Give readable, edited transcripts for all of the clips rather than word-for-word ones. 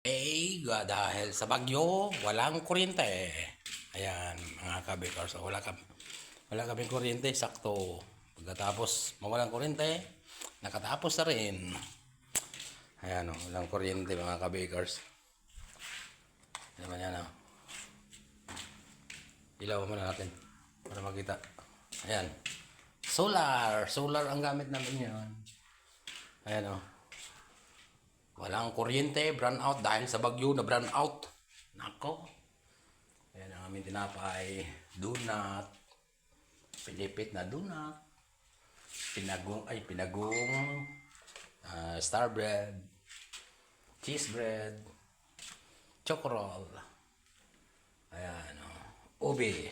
Dahil sa bagyo, walang kuryente. Ayan, mga kabikers, wala kaming kuryente, sakto. Pagkatapos mawalang kuryente, nakatapos na rin. Ayan, walang kuryente mga kabikers. Ayan naman yan, ilaw muna natin para makita. Ayan, solar ang gamit namin yan. Ayan, walang kuryente, brown out dahil sa bagyo na brown out. Nako. Ayan ang aming tinapay. Donut. Pilipit na donut. Pinagong. Star bread. Cheese bread. Chocorol. Ayan ube.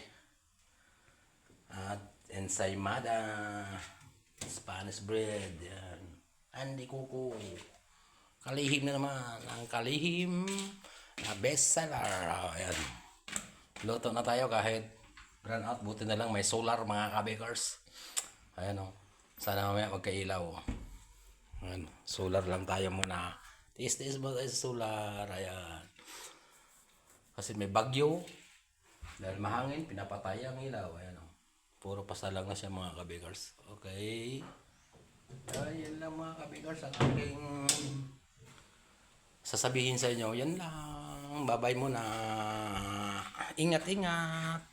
At ensaymada. Spanish bread. Ayan. Andi kuko. Kalihim na naman. Ang kalihim na bestseller. Ayan. Luto na tayo kahit brown out. Buti na lang may solar mga kabikers. Ayan sana mamaya magkailaw. Ayan. Solar lang tayo muna. Tiis ba tayo sa solar. Ayan. Kasi may bagyo. Dahil mahangin, pinapatay ang ilaw. Ayan puro pasalang na siya mga kabikers. Okay. Ayan lang mga kabikers ang aking sasabihin sa inyo. Yan lang. Bye-bye muna. Ingat-ingat.